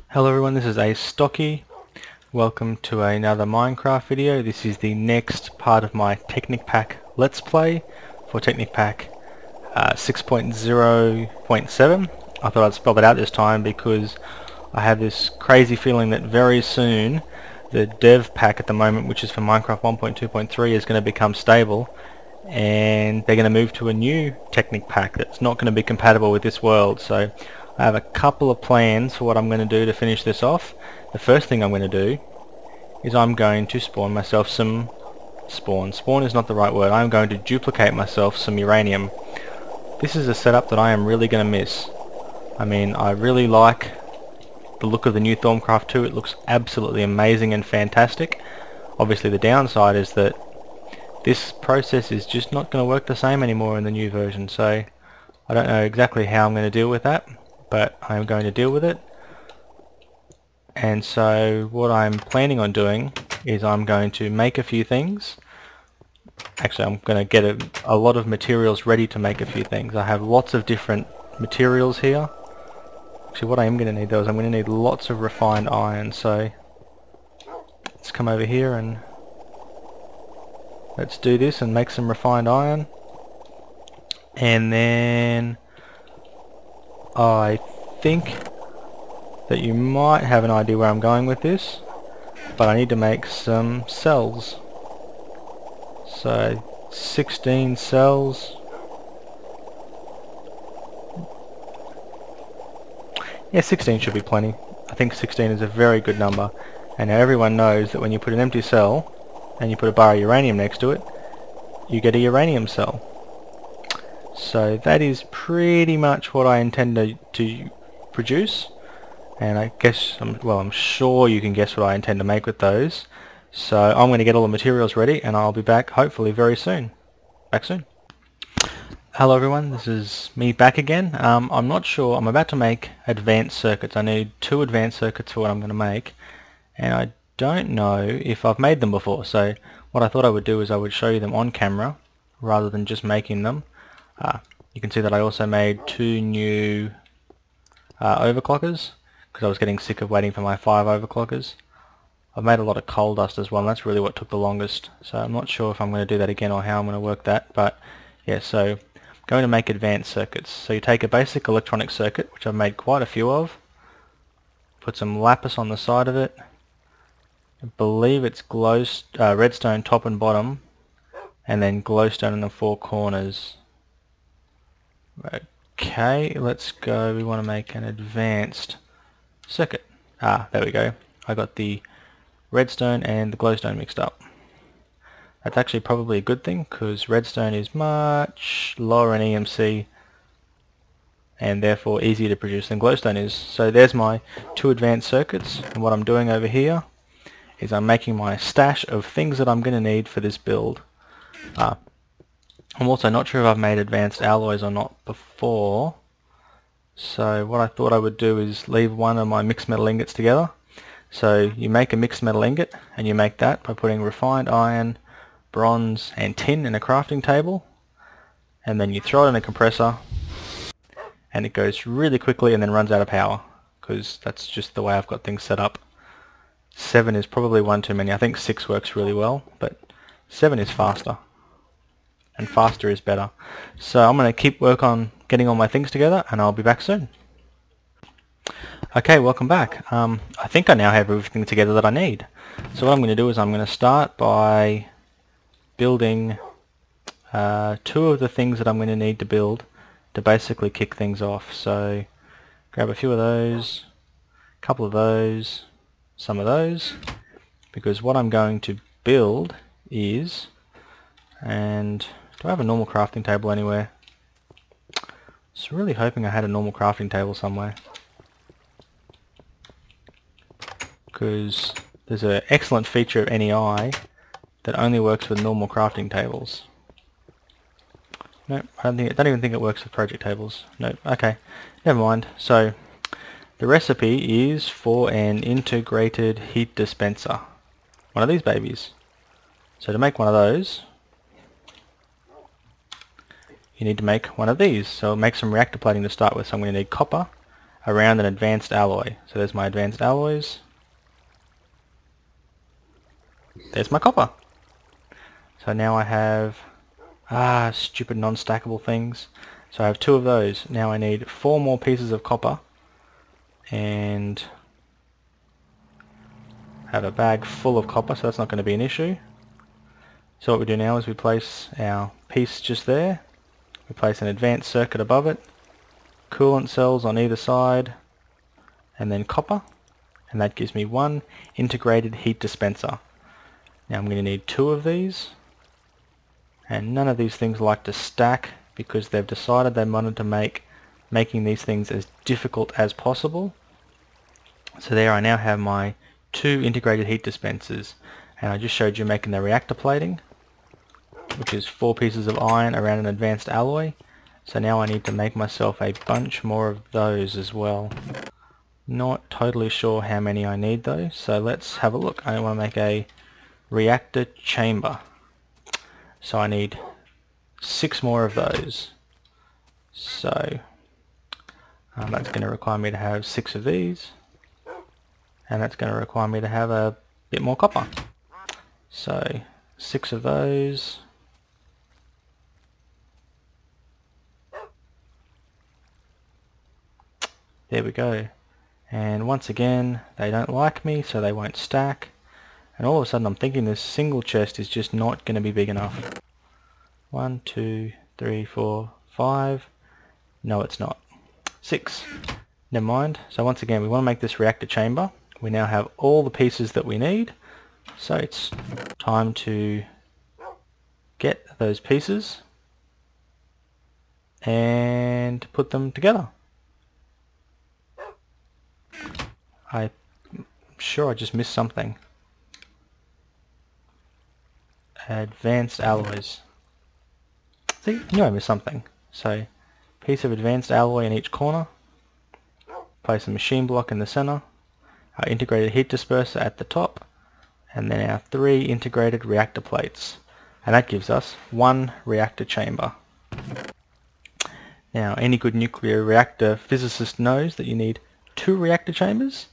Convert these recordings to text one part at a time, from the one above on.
Hello everyone, this is Astocky. Welcome to another Minecraft video. This is the next part of my Technic pack Let's Play for Technic pack 6.0.7. I thought I'd spell that out this time because I have this crazy feeling that very soon the dev pack at the moment, which is for Minecraft 1.2.3, is going to become stable, and they're going to move to a new Technic pack that's not going to be compatible with this world. So I have a couple of plans for what I'm going to do to finish this off. The first thing I'm going to do is I'm going to spawn myself some spawn is not the right word. I'm going to duplicate myself some uranium. This is a setup that I am really going to miss. I mean, I really like the look of the new Thaumcraft 2. It looks absolutely amazing and fantastic. Obviously the downside is that this process is just not going to work the same anymore in the new version, so I don't know exactly how I'm going to deal with that, but I'm going to deal with it. And so what I'm planning on doing is I'm going to make a few things. Actually, I'm going to get a lot of materials ready to make a few things. I have lots of different materials here. Actually, what I am going to need though is I'm going to need lots of refined iron, so let's come over here and let's do this and make some refined iron. And then I think that you might have an idea where I'm going with this, but I need to make some cells. So 16 cells. Yeah, 16 should be plenty. I think 16 is a very good number, and now everyone knows that when you put an empty cell and you put a bar of uranium next to it, you get a uranium cell. So that is pretty much what I intend to produce, and I guess, I'm sure you can guess what I intend to make with those. So I'm going to get all the materials ready and I'll be back hopefully very soon. Back soon. Hello everyone, this is me back again. I'm not sure, I'm about to make advanced circuits. I need 2 advanced circuits for what I'm going to make, and I don't know if I've made them before, so what I thought I would do is I would show you them on camera rather than just making them. You can see that I also made 2 new overclockers because I was getting sick of waiting for my 5 overclockers. I've made a lot of coal dust as well, and that's really what took the longest, so I'm not sure if I'm going to do that again or how I'm going to work that, but yeah, so I'm going to make advanced circuits. So you take a basic electronic circuit, which I've made quite a few of, put some lapis on the side of it, I believe it's redstone top and bottom, and then glowstone in the 4 corners. Okay, let's go. We want to make an advanced circuit. There we go. I got the redstone and the glowstone mixed up. That's actually probably a good thing because redstone is much lower in EMC and therefore easier to produce than glowstone is. So there's my 2 advanced circuits, and what I'm doing over here is I'm making my stash of things that I'm going to need for this build. I'm also not sure if I've made advanced alloys or not before, so what I thought I would do is leave one of my mixed metal ingots together. So you make a mixed metal ingot, and you make that by putting refined iron, bronze and tin in a crafting table, and then you throw it in a compressor and it goes really quickly and then runs out of power, because that's just the way I've got things set up. 7 is probably one too many. I think 6 works really well, but 7 is faster, and faster is better. So I'm going to keep work on getting all my things together and I'll be back soon. Okay, welcome back. I think I now have everything together that I need. So what I'm going to do is I'm going to start by building 2 of the things that I'm going to need to build to basically kick things off. So grab a few of those, a couple of those, some of those, because what I'm going to build is, and do I have a normal crafting table anywhere? I was really hoping I had a normal crafting table somewhere, because there's an excellent feature of NEI that only works with normal crafting tables. Nope, I don't even think it works with project tables. Nope, okay, never mind. So the recipe is for an integrated heat dispenser, one of these babies. So to make one of those, you need to make one of these. So make some reactor plating to start with. So I'm going to need copper, around an advanced alloy. So there's my advanced alloys. There's my copper. So now I have stupid non-stackable things. So I have 2 of those. Now I need 4 more pieces of copper and have a bag full of copper, so that's not going to be an issue. So what we do now is we place our piece just there. We place an advanced circuit above it, coolant cells on either side, and then copper, and that gives me 1 integrated heat dispenser. Now I'm going to need 2 of these, and none of these things like to stack because they've decided they wanted to making these things as difficult as possible. So there I now have my 2 integrated heat dispensers, and I just showed you making the reactor plating, which is 4 pieces of iron around an advanced alloy. So now I need to make myself a bunch more of those as well. Not totally sure how many I need though, so let's have a look. I want to make a reactor chamber. So I need 6 more of those. So that's going to require me to have 6 of these, and that's going to require me to have a bit more copper. So 6 of those. There we go. And once again, they don't like me, so they won't stack. And all of a sudden I'm thinking this single chest is just not going to be big enough. 1, 2, 3, 4, 5. No, it's not. 6. Never mind. So once again, we want to make this reactor chamber. We now have all the pieces that we need. So it's time to get those pieces and put them together. I'm sure I just missed something. Advanced alloys. See, I knew I missed something. So, piece of advanced alloy in each corner. Place a machine block in the center. Our integrated heat disperser at the top. And then our 3 integrated reactor plates. And that gives us 1 reactor chamber. Now, any good nuclear reactor physicist knows that you need 2 reactor chambers.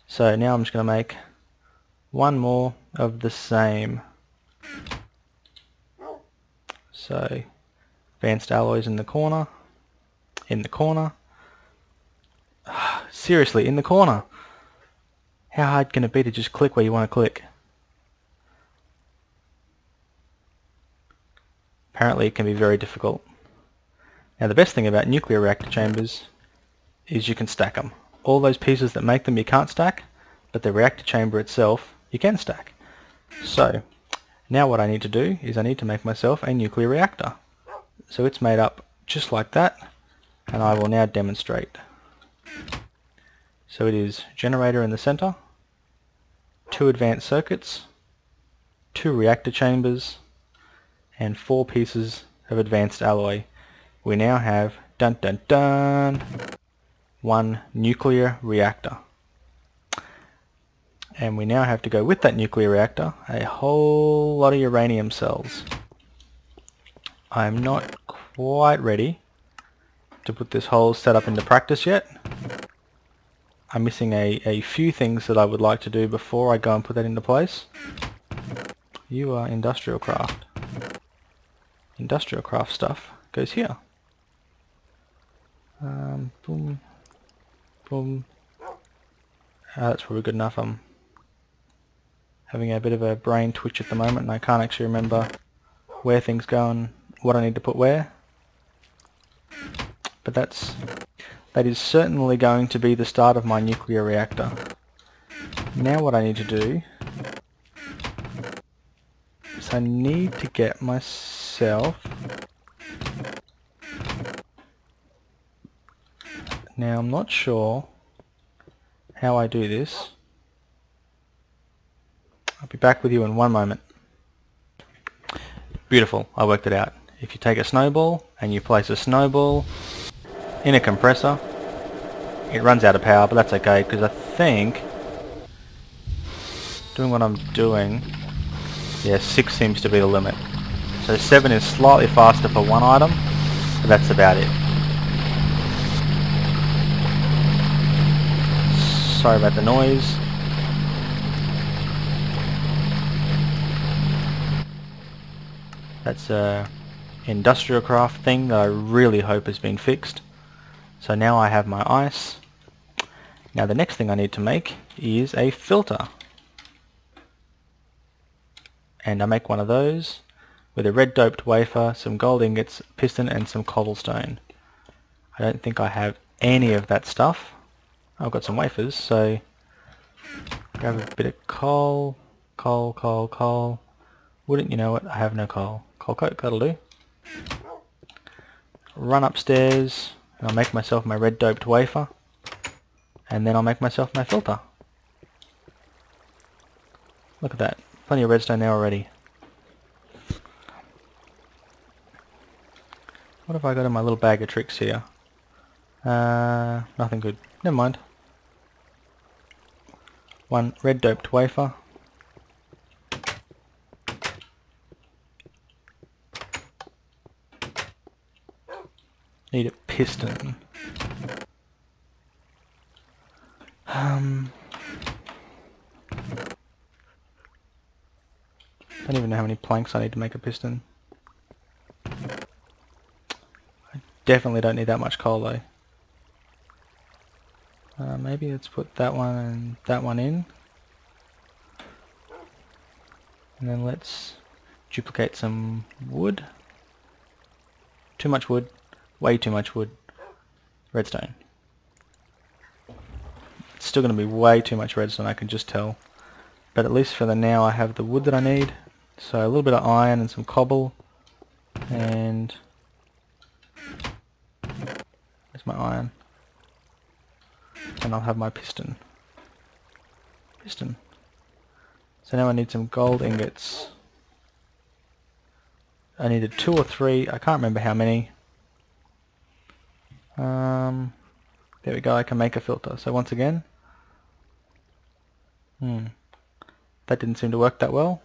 So now I'm just going to make 1 more of the same. So advanced alloys in the corner, seriously, in the corner. How hard can it be to just click where you want to click? Apparently it can be very difficult. Now the best thing about nuclear reactor chambers is you can stack them. All those pieces that make them you can't stack, but the reactor chamber itself you can stack. So now what I need to do is I need to make myself a nuclear reactor. So it's made up just like that, and I will now demonstrate. So it is generator in the center, 2 advanced circuits, 2 reactor chambers, and 4 pieces of advanced alloy. We now have, dun dun dun, 1 nuclear reactor. And we now have to go with that nuclear reactor a whole lot of uranium cells. I'm not quite ready to put this whole setup into practice yet. I'm missing a few things that I would like to do before I go and put that into place. You are industrial craft. Industrial craft stuff goes here. Boom. Boom. That's probably good enough. I'm having a bit of a brain twitch at the moment and I can't actually remember where things go and what I need to put where. But that is certainly going to be the start of my nuclear reactor. Now what I need to do is I need to get myself... Now I'm not sure how I do this. I'll be back with you in 1 moment. Beautiful, I worked it out. If you take a snowball and you place a snowball in a compressor, it runs out of power, but that's okay because I think doing what I'm doing, yeah, 6 seems to be the limit. So 7 is slightly faster for 1 item, but that's about it. sorry about the noise. That's a industrial craft thing that I really hope has been fixed. So now I have my ice. Now the next thing I need to make is a filter. And I make one of those with a red doped wafer, some gold ingots, piston and some cobblestone. I don't think I have any of that stuff. I've got some wafers, so grab a bit of coal. Wouldn't you know it, I have no coal. Coal coke, that'll do. Run upstairs, and I'll make myself my red doped wafer, and then I'll make myself my filter. Look at that, plenty of redstone there already. What have I got in my little bag of tricks here? Nothing good. Never mind. One red doped wafer. Need a piston. Don't even know how many planks I need to make a piston. I definitely don't need that much coal though. Maybe let's put that one and that one in. And then let's duplicate some wood. Too much wood. Way too much wood. Redstone. It's still going to be way too much redstone, I can just tell. But at least for the now I have the wood that I need. So a little bit of iron and some cobble. And there's my iron. And I'll have my piston. So now I need some gold ingots. I needed 2 or 3, I can't remember how many. There we go, I can make a filter. So once again, that didn't seem to work that well.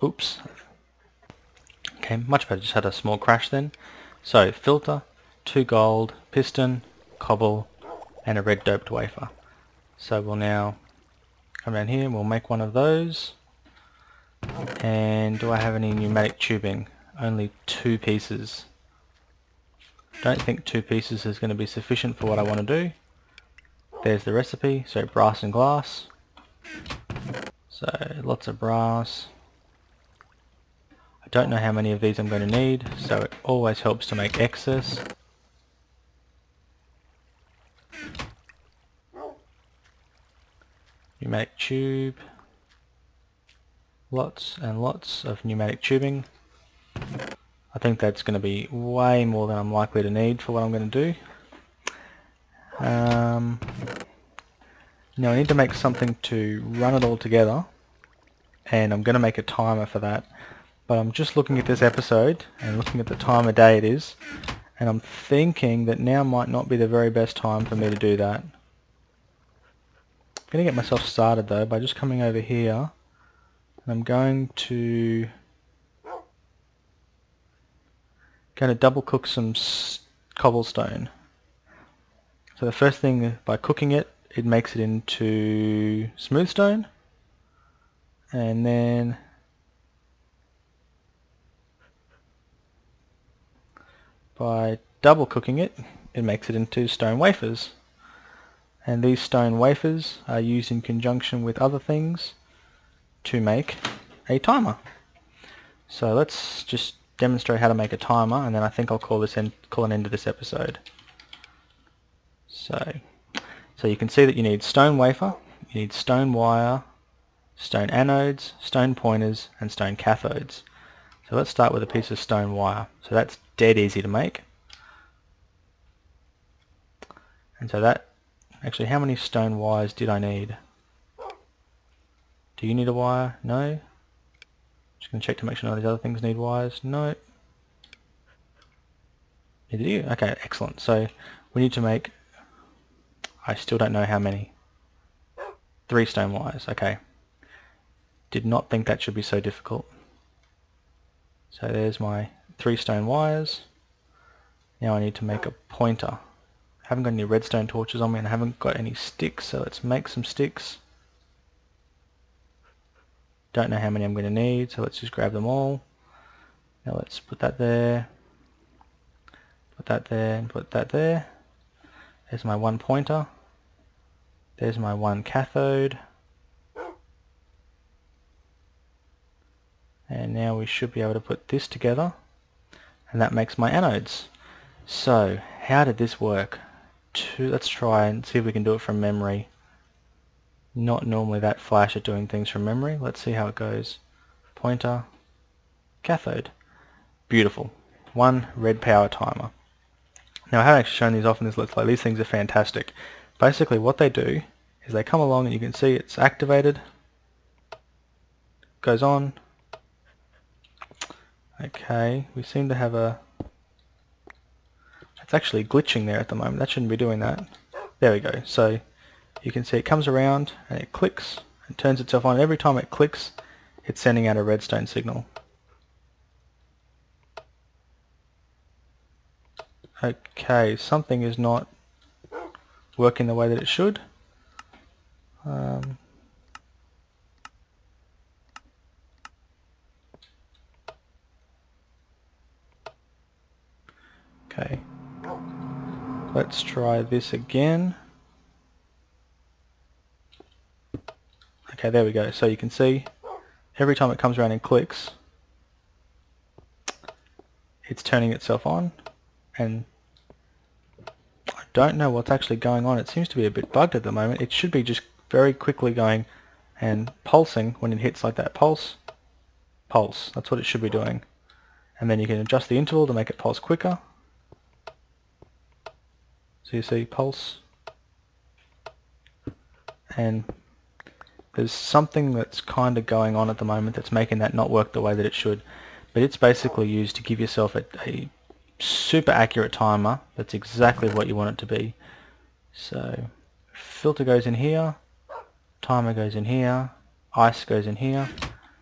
Oops. Okay, much better, just had a small crash then. So filter, 2 gold, piston, cobble, and a red doped wafer. So we'll now come down here and we'll make one of those. And do I have any pneumatic tubing? Only 2 pieces. Don't think 2 pieces is going to be sufficient for what I want to do. There's the recipe, so brass and glass. So lots of brass. I don't know how many of these I'm going to need, so it always helps to make excess. Pneumatic tube. Lots and lots of pneumatic tubing. I think that's going to be way more than I'm likely to need for what I'm going to do. Now I need to make something to run it all together, and I'm going to make a timer for that. But I'm just looking at this episode and looking at the time of day it is, and I'm thinking that now might not be the very best time for me to do that. I'm going to get myself started though by just coming over here, and I'm going to double cook some cobblestone. So the first thing, by cooking it, it makes it into smooth stone, and then by double cooking it, it makes it into stone wafers. And these stone wafers are used in conjunction with other things to make a timer. So let's just demonstrate how to make a timer, and then I think I'll call an end to this episode. So you can see that you need stone wafer, you need stone wire, stone anodes, stone pointers, and stone cathodes. So let's start with a piece of stone wire. So that's dead easy to make. And so that, actually, how many stone wires did I need? Do you need a wire? No. Just going to check to make sure none of these other things need wires. No. Neither do you? Okay, excellent. So we need to make, I still don't know how many. 3 stone wires. Okay. Did not think that should be so difficult. So there's my 3 stone wires. Now I need to make a pointer. Haven't got any redstone torches on me and I haven't got any sticks, so let's make some sticks. Don't know how many I'm going to need, so let's just grab them all. Now let's put that there, put that there, and put that there. There's my one pointer. There's my one cathode. And now we should be able to put this together, and that makes my anodes. So how did this work? Let's try and see if we can do it from memory. Not normally that flash at doing things from memory. Let's see how it goes. Pointer, cathode. Beautiful. One red power timer. Now I haven't actually shown these off in this Let's Play. These things are fantastic. Basically what they do is they come along and you can see it's activated. Goes on. Okay, we seem to have a... It's actually glitching there at the moment. That shouldn't be doing that. There we go. So you can see it comes around and it clicks and turns itself on. Every time it clicks, it's sending out a redstone signal. Okay, something is not working the way that it should. Okay, let's try this again. Okay, there we go. So you can see every time it comes around and clicks, it's turning itself on, and I don't know what's actually going on. It seems to be a bit bugged at the moment. It should be just very quickly going and pulsing when it hits like that. Pulse, pulse. That's what it should be doing. And then you can adjust the interval to make it pulse quicker. So you see pulse, and there's something that's kind of going on at the moment that's making that not work the way that it should. But it's basically used to give yourself a super accurate timer that's exactly what you want it to be. So filter goes in here, timer goes in here, ice goes in here.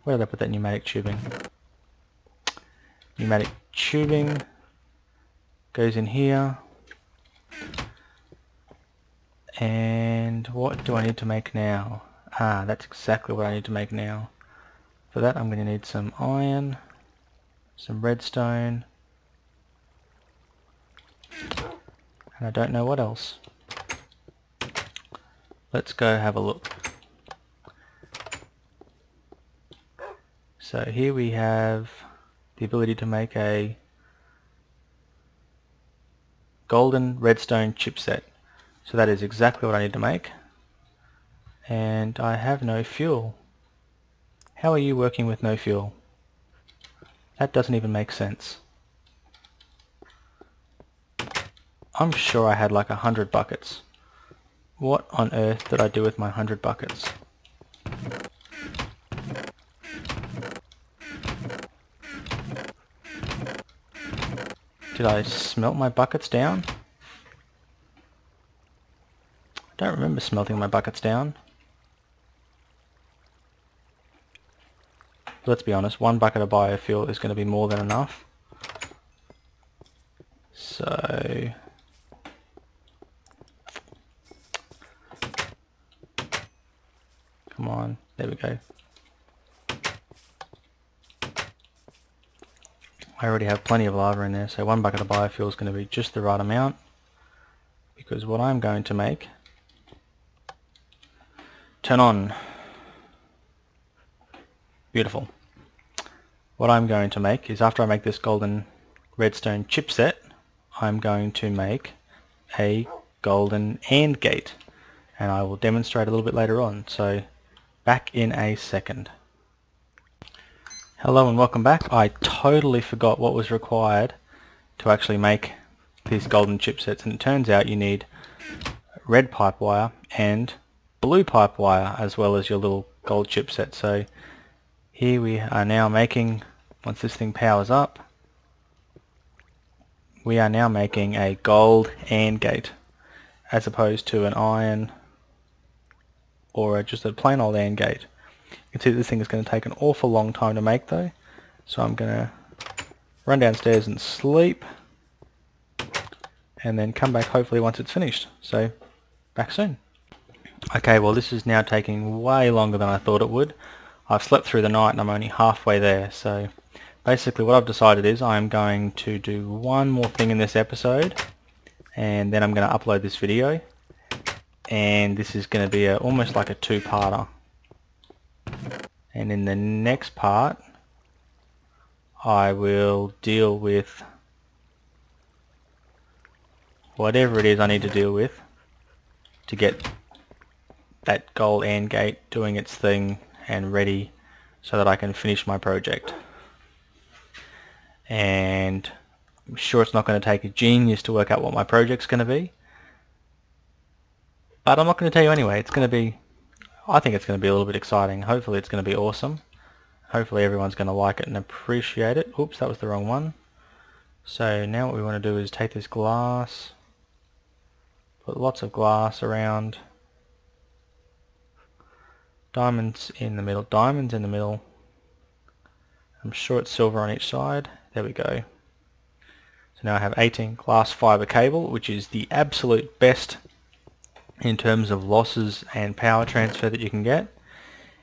Where did I put that pneumatic tubing? Pneumatic tubing goes in here. And what do I need to make now? Ah, that's exactly what I need to make now. For that I'm going to need some iron, some redstone, and I don't know what else. Let's go have a look. So here we have the ability to make a golden redstone chipset. So that is exactly what I need to make. And I have no fuel. How are you working with no fuel? That doesn't even make sense. I'm sure I had like 100 buckets. What on earth did I do with my 100 buckets? Did I smelt my buckets down? I don't remember smelting my buckets down. Let's be honest, one bucket of biofuel is going to be more than enough. So come on, there we go. I already have plenty of lava in there, so one bucket of biofuel is going to be just the right amount, because what I'm going to make... Turn on. Beautiful. What I'm going to make is, after I make this golden redstone chipset, I'm going to make a golden AND gate, and I will demonstrate a little bit later on. So back in a second. Hello and welcome back. I totally forgot what was required to actually make these golden chipsets, and it turns out you need red pipe wire and blue pipe wire as well as your little gold chipset. So here we are now making, once this thing powers up, we are now making a gold AND gate as opposed to an iron or just a plain old AND gate. You can see this thing is going to take an awful long time to make though, so I'm going to run downstairs and sleep, and then come back hopefully once it's finished. So back soon. Okay, well this is now taking way longer than I thought it would. I've slept through the night and I'm only halfway there. So basically what I've decided is I'm going to do one more thing in this episode, and then I'm going to upload this video, and this is going to be almost like a two-parter. And in the next part I will deal with whatever it is I need to deal with to get that gold AND gate doing its thing and ready so that I can finish my project. And I'm sure it's not going to take a genius to work out what my project's going to be, but I'm not going to tell you anyway. It's going to be, I think it's going to be a little bit exciting. Hopefully it's going to be awesome. Hopefully everyone's going to like it and appreciate it. Oops, that was the wrong one. So now what we want to do is take this glass, put lots of glass around, diamonds in the middle. I'm sure it's silver on each side. There we go. So now I have 18 glass fiber cable, which is the absolute best in terms of losses and power transfer that you can get.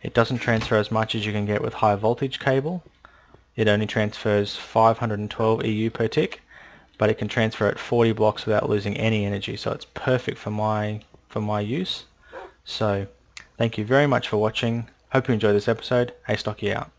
It doesn't transfer as much as you can get with high voltage cable. It only transfers 512 EU per tick, but it can transfer at 40 blocks without losing any energy, so it's perfect for my use. So thank you very much for watching. Hope you enjoyed this episode. Astocky out.